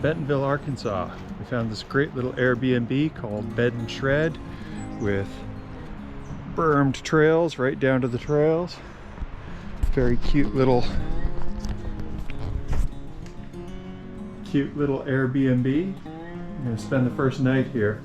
Bentonville, Arkansas. We found this great little Airbnb called Bed and Shred with bermed trails right down to the trails. Very cute little Airbnb. I'm gonna spend the first night here.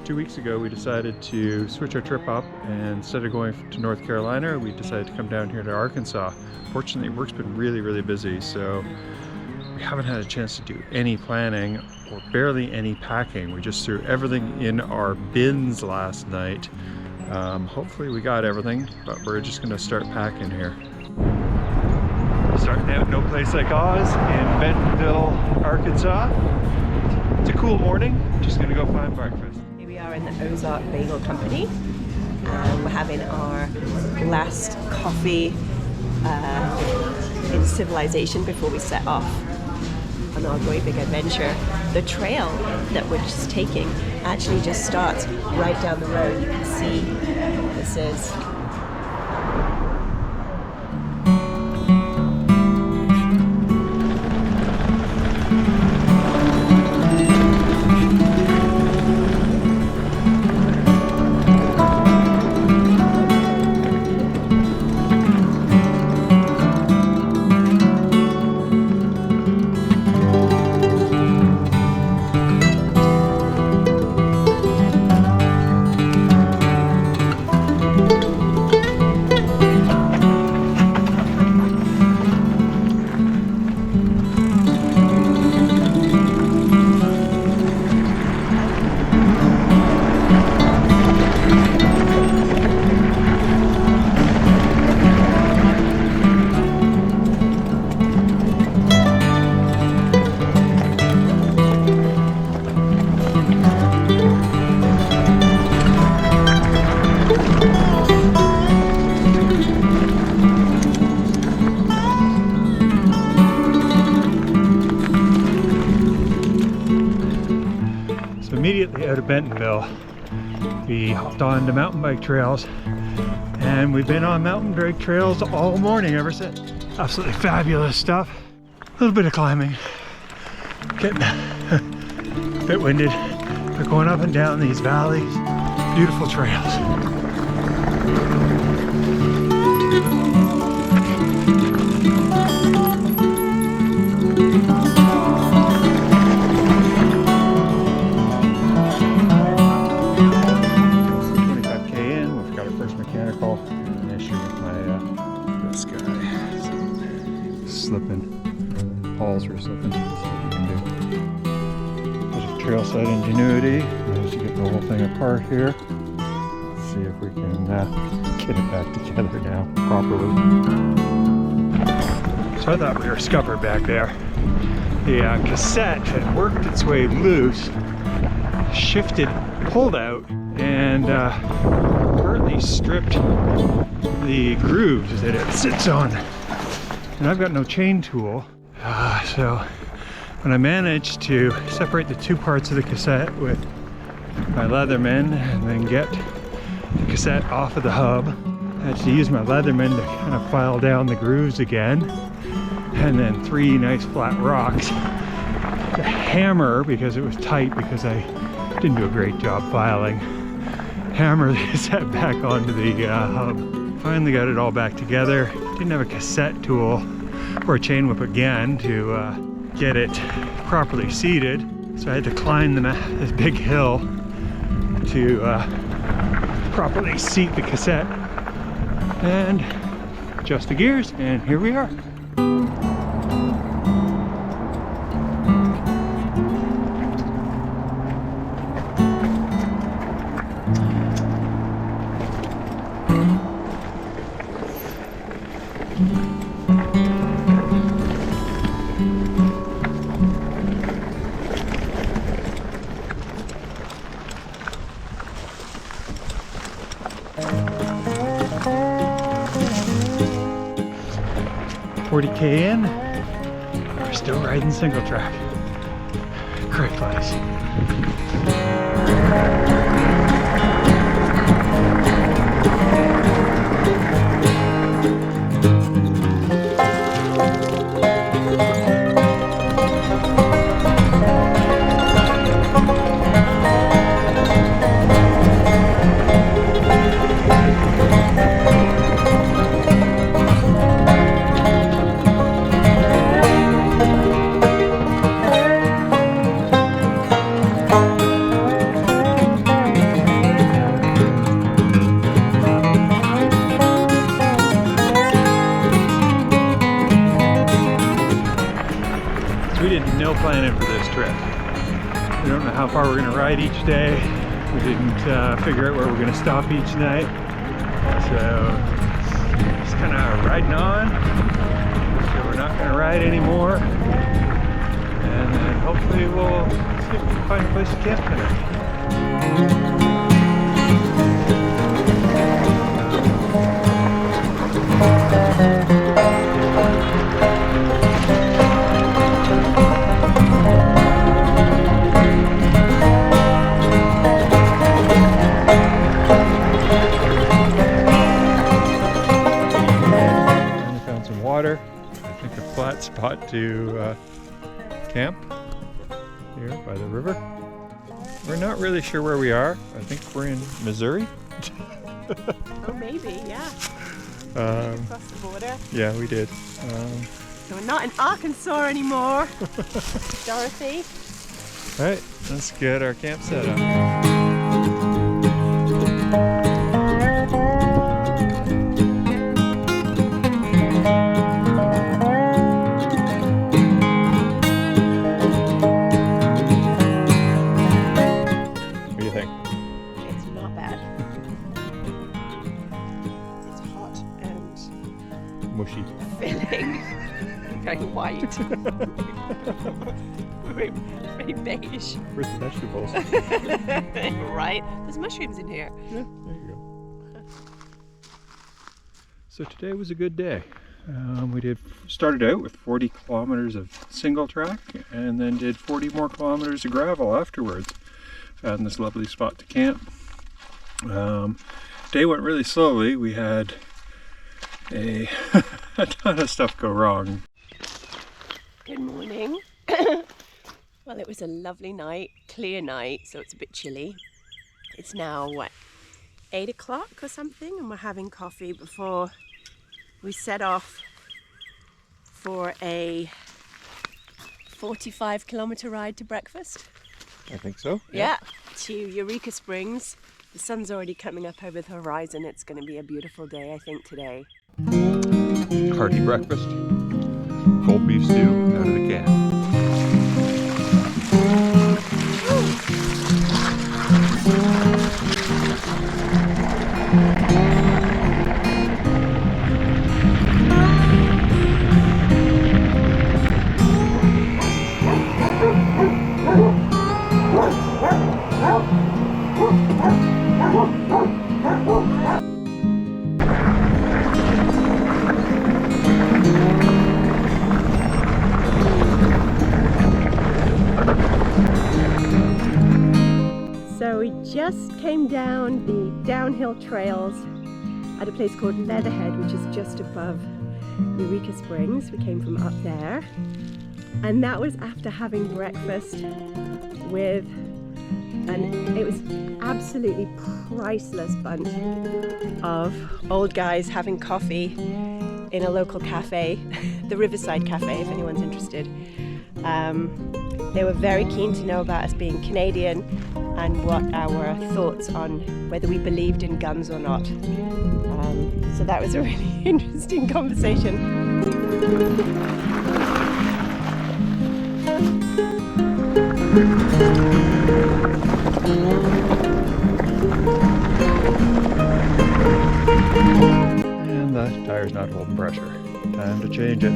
2 weeks ago we decided to switch our trip up, and instead of going to North Carolina, we decided to come down here to Arkansas. Fortunately, work's been really busy, so we haven't had a chance to do any planning or barely any packing. We just threw everything in our bins last night. Hopefully we got everything, but we're just gonna start packing here. Starting out no place like Oz in Bentonville, Arkansas. It's a cool morning, just gonna go find breakfast. Here we are in the Ozark Bagel Company, and we're having our last coffee in civilization before we set off on our great big adventure. The trail that we're just taking actually just starts right down the road. You can see this is. Immediately out of Bentonville, we hopped on to mountain bike trails, and we've been on mountain bike trails all morning ever since. Absolutely fabulous stuff. A little bit of climbing, getting a bit winded, but going up and down these valleys, beautiful trails. Balls were slipping. That's what we can do. Bit of trail side ingenuity. Managed to get the whole thing apart here. Let's see if we can get it back together now properly. So I thought we were scuppered back there. The cassette had worked its way loose, shifted, pulled out, and currently stripped the grooves that it sits on. And I've got no chain tool. So when I managed to separate the two parts of the cassette with my Leatherman and then get the cassette off of the hub, I had to use my Leatherman to kind of file down the grooves again, and then 3 nice flat rocks to hammer, because it was tight because I didn't do a great job filing, hammer the cassette back onto the hub. Finally got it all back together. Didn't have a cassette tool or a chain whip again to get it properly seated, so I had to climb this big hill to properly seat the cassette and adjust the gears, and here we are. 40K in, we're still riding single track. Great place. We don't know how far we're going to ride each day. We didn't figure out where we're going to stop each night. So just kind of riding on. So we're not going to ride anymore. And then hopefully we'll see if we can find a place to camp tonight. Water. I think a flat spot to camp here by the river. We're not really sure where we are. I think we're in Missouri. Oh, maybe, yeah. Across the border. Yeah, we did. So we're not in Arkansas anymore, Dorothy. All right, let's get our camp set up. Mushy. Filling. Very white. very beige. Where's the vegetables? Right. There's mushrooms in here. Yeah, there you go. So today was a good day. We started out with 40 kilometers of single track and then did 40 more kilometers of gravel afterwards. Found this lovely spot to camp. Day went really slowly. We had a ton of stuff go wrong. Good morning. Well, it was a lovely night, clear night, so it's a bit chilly. It's now, what, 8 o'clock or something, and we're having coffee before we set off for a 45-kilometer ride to breakfast. I think so. Yeah, to Eureka Springs. The sun's already coming up over the horizon. It's going to be a beautiful day, I think, today. Hearty breakfast, cold beef stew out of the can. So we just came down the downhill trails at a place called Leatherhead, which is just above Eureka Springs. We came from up there, and that was after having breakfast with it was absolutely priceless bunch of old guys having coffee in a local cafe, the Riverside Cafe, if anyone's interested. They were very keen to know about us being Canadian and what our thoughts on whether we believed in guns or not. So that was a really interesting conversation. And the tire's not holding pressure. Time to change it.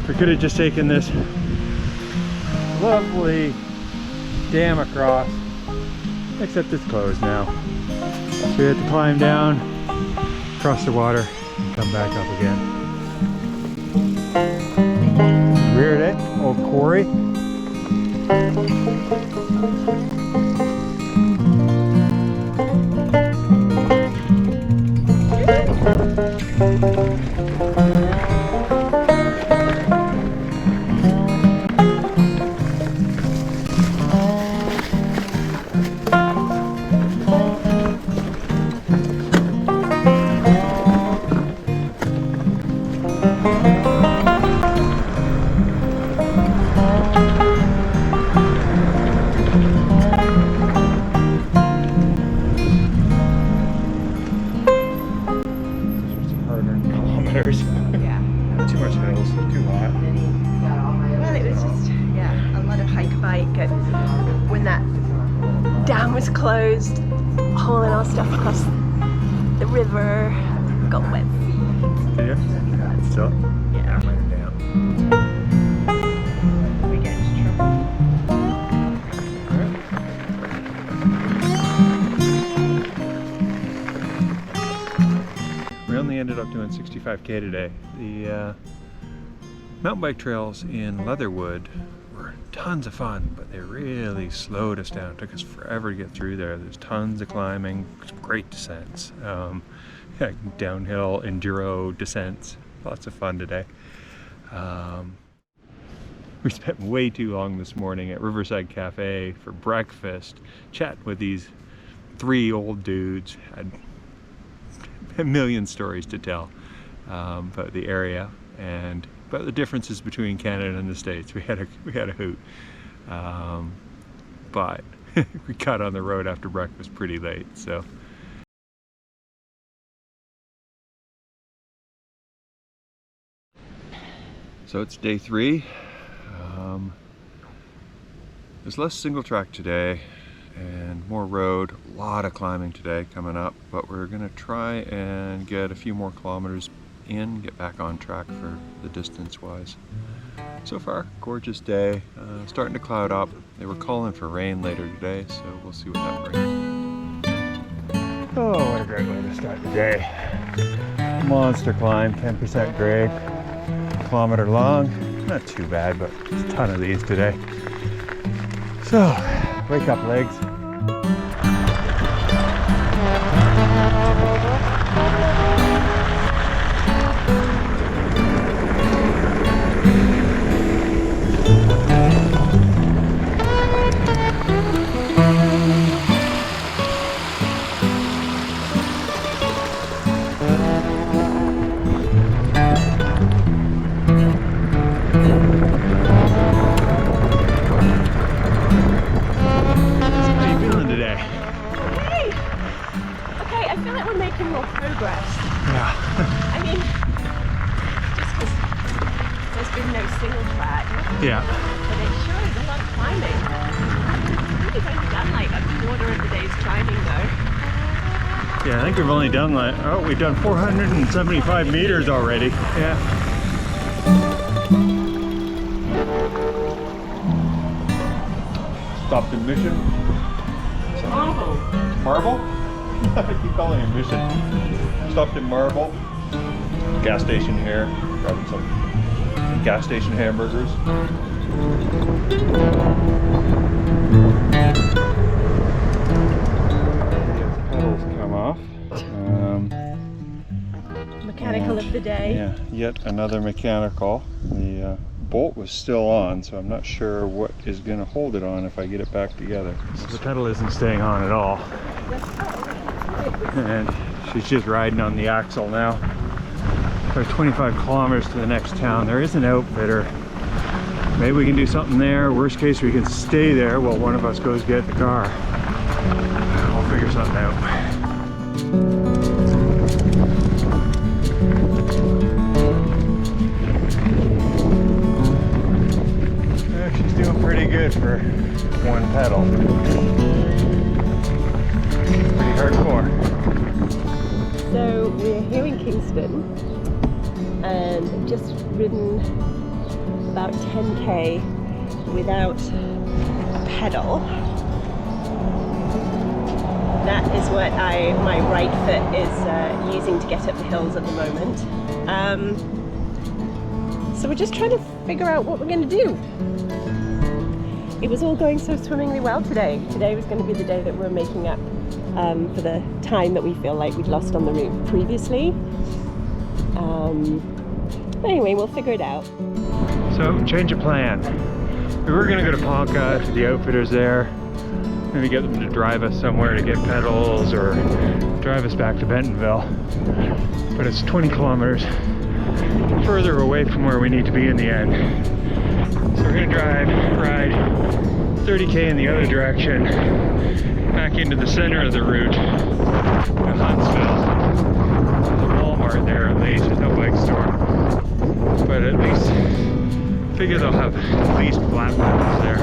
We could have just taken this lovely dam across, except it's closed now. So we had to climb down, cross the water, and come back up again. Weird, eh? Old quarry. bike, and when that dam was closed, hauling our stuff across the river, got wet feet. Yeah, still? Yeah. We get into trouble. We only ended up doing 65K today. The mountain bike trails in Leatherwood were tons of fun, but they really slowed us down. It took us forever to get through there. There's tons of climbing, great descents, downhill enduro descents. Lots of fun today. We spent way too long this morning at Riverside Cafe for breakfast, chatting with these three old dudes. Had a million stories to tell about the area and about the differences between Canada and the States. We had a hoot, but we got on the road after breakfast pretty late. So it's day 3. There's less single track today and more road. A lot of climbing today coming up, but we're gonna try and get a few more kilometers in, get back on track for the distance wise. So far, gorgeous day. Starting to cloud up. They were calling for rain later today, so we'll see what that brings. Oh, what a great way to start the day. Monster climb, 10% grade, kilometer long. Not too bad, but there's a ton of these today. So, wake up legs. Yeah. But it sure is a lot of climbing. I think we've only done like a quarter of the day's climbing though. Yeah, I think we've only done we've done 475 meters already. Yeah. Stopped in Mission. Marble. Marble? I keep calling it Mission. Stopped in Marble. Gas station here. Grabbing some gas station hamburgers. The pedals come off. Mechanical of the day. Yeah, yet another mechanical. The bolt was still on, so I'm not sure what is going to hold it on if I get it back together. The pedal isn't staying on at all. And she's just riding on the axle now. There's 25 kilometers to the next town. There is an outfitter. Maybe we can do something there. Worst case, we can stay there while one of us goes get the car. I'll figure something out. Yeah, she's doing pretty good for one pedal. Pretty hardcore. So we're here in Kingston and just ridden about 10k without a pedal. That is what my right foot is using to get up the hills at the moment. So we're just trying to figure out what we're going to do. It was all going so swimmingly well today. Today was going to be the day that we're making up for the time that we feel like we'd lost on the route previously. But anyway, we'll figure it out. So, change of plan. We were going to go to Ponca, to the outfitters there. Maybe get them to drive us somewhere to get pedals or drive us back to Bentonville. But it's 20 kilometers further away from where we need to be in the end. So we're going to ride 30k in the other direction, back into the center of the route to Huntsville. There's a Walmart there at least, there's no bike store. But at least figure they'll have at least flat pedals there.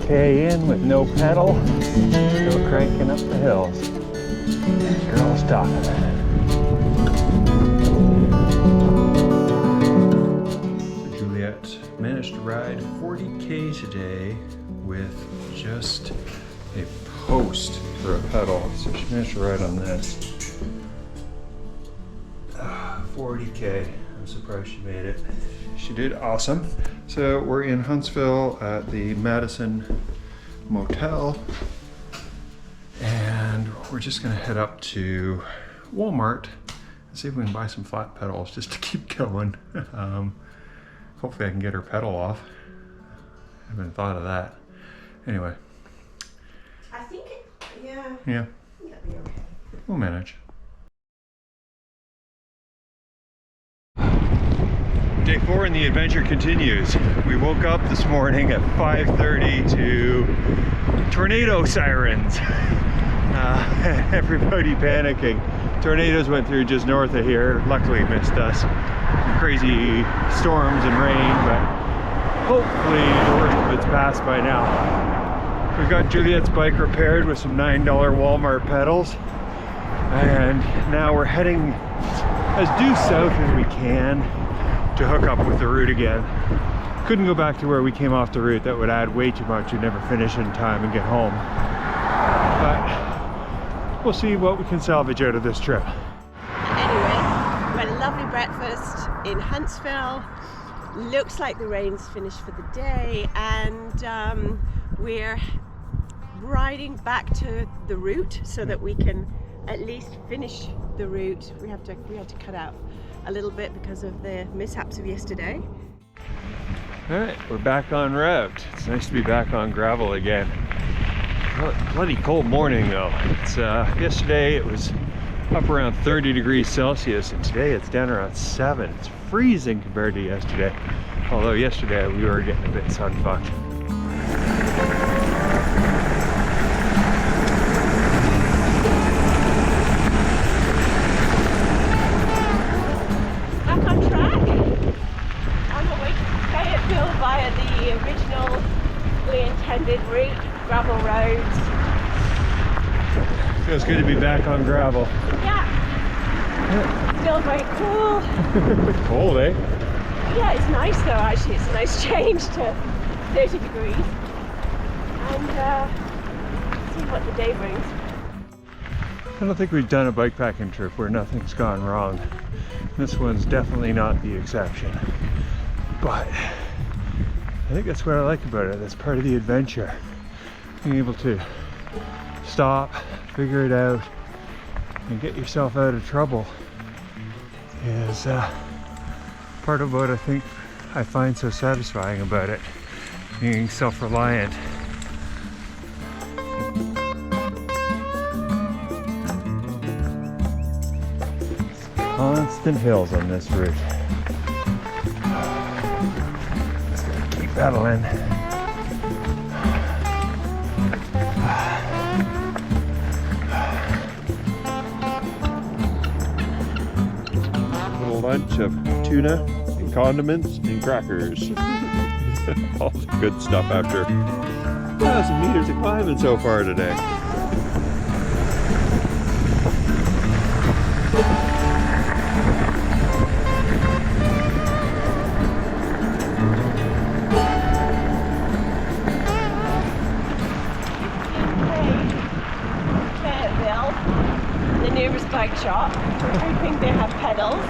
40K in with no pedal, still cranking up the hills. Girl's talking. So Juliet managed to ride 40K today with just a post for a pedal. So she managed to ride on this. 40K. I'm surprised she made it. She did awesome. So we're in Huntsville at the Madison Motel. And we're just gonna head up to Walmart and see if we can buy some flat pedals just to keep going. Hopefully I can get her pedal off. I haven't thought of that. Anyway. I think, yeah. Yeah. That'll be okay. We'll manage. Day 4 and the adventure continues. We woke up this morning at 5:30 to tornado sirens. Everybody panicking. Tornadoes went through just north of here. Luckily missed us. Some crazy storms and rain, but hopefully the worst of it's passed by now. We've got Juliet's bike repaired with some $9 Walmart pedals. And now we're heading as due south as we can to hook up with the route again. Couldn't go back to where we came off the route. That would add way too much. We'd never finish in time and get home. But we'll see what we can salvage out of this trip. Anyway, we had a lovely breakfast in Huntsville. Looks like the rain's finished for the day, and we're riding back to the route so that we can at least finish the route. We had to cut out a little bit because of the mishaps of yesterday. All right, we're back on route. It's nice to be back on gravel again. Bloody cold morning though. It's yesterday it was up around 30 degrees Celsius, and today it's down around 7. It's freezing compared to yesterday. Although yesterday we were getting a bit sun-fucked. Back on track. On the way to Fayetteville via the originally intended route, gravel roads. Feels good to be back on gravel. Yeah. Still very cool. Cold, eh? Yeah, it's nice though actually. It's a nice change to 30 degrees. And see what the day brings. I don't think we've done a bikepacking trip where nothing's gone wrong. This one's definitely not the exception. But I think that's what I like about it. That's part of the adventure. Being able to stop, figure it out, and get yourself out of trouble is part of what I think I find so satisfying about it. Being self-reliant. Constant hills on this route. Just gotta keep pedaling. Little lunch of tuna and condiments and crackers. All the good stuff after some meters of climbing so far today. The nearest bike shop. We're hoping they have pedals,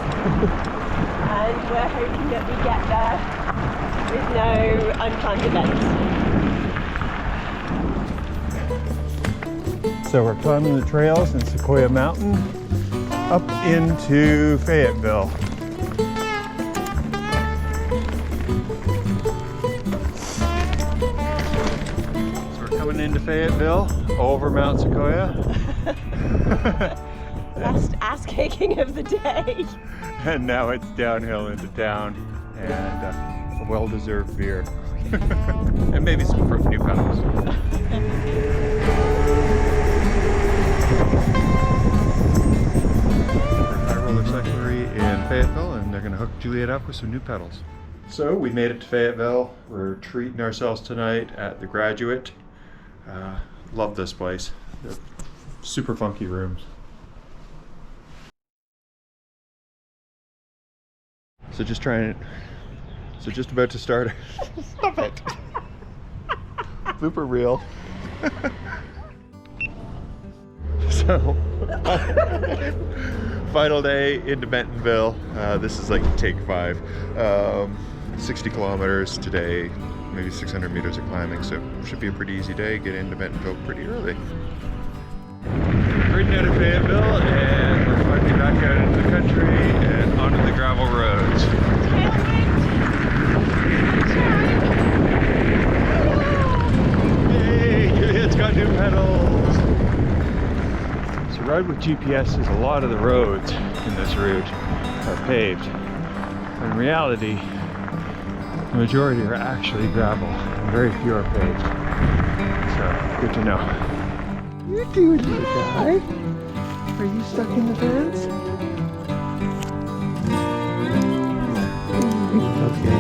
and we're hoping that we get there with no unplanned events. So we're climbing the trails in Sequoia Mountain up into Fayetteville. So we're coming into Fayetteville over Mount Sequoia. Last ass kicking of the day. And now it's downhill into town, and a well-deserved beer. And maybe some new pedals. High Roller Cyclery in Fayetteville, and they're going to hook Juliet up with some new pedals. So we made it to Fayetteville. We're treating ourselves tonight at the Graduate. Love this place. They're super funky rooms. So just about to start. Stop it. Blooper reel. So, final day into Bentonville. This is like take 5. 60 kilometers today, maybe 600 meters of climbing, so it should be a pretty easy day. Get into Bentonville pretty early. Riding out of Fayetteville, and we're finally back out into the country and onto the gravel roads. Yay! It's got new pedals! So ride with GPS is a lot of the roads in this route are paved. But in reality, the majority are actually gravel, and very few are paved. So, good to know. You're doing it, guy. Are you stuck in the fence? Okay.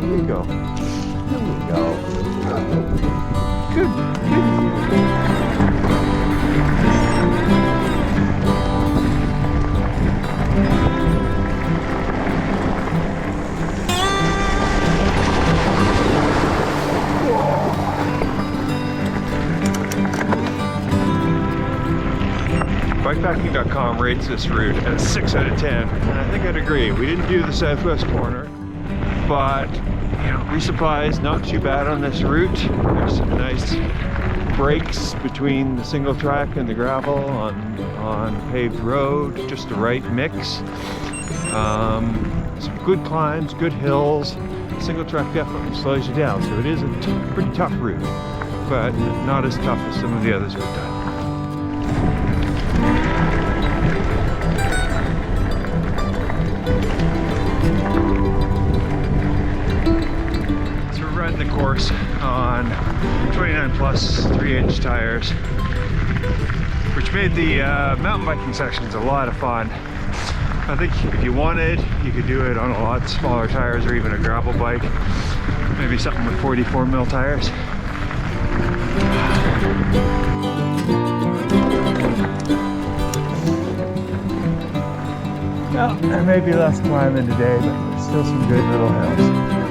There you go. There you go. Good. Bikepacking.com rates this route at a 6 out of 10, and I think I'd agree. We didn't do the southwest corner, but resupply is not too bad on this route. There's some nice breaks between the single track and the gravel on paved road, just the right mix. Some good climbs, good hills. Single track definitely slows you down, so it is a pretty tough route, but not as tough as some of the others we've done. The course on 29 plus 3-inch tires, which made the mountain biking sections a lot of fun. I think if you wanted, you could do it on a lot smaller tires or even a gravel bike, maybe something with 44 mil tires. Well, there may be less climbing today, but there's still some good little hills.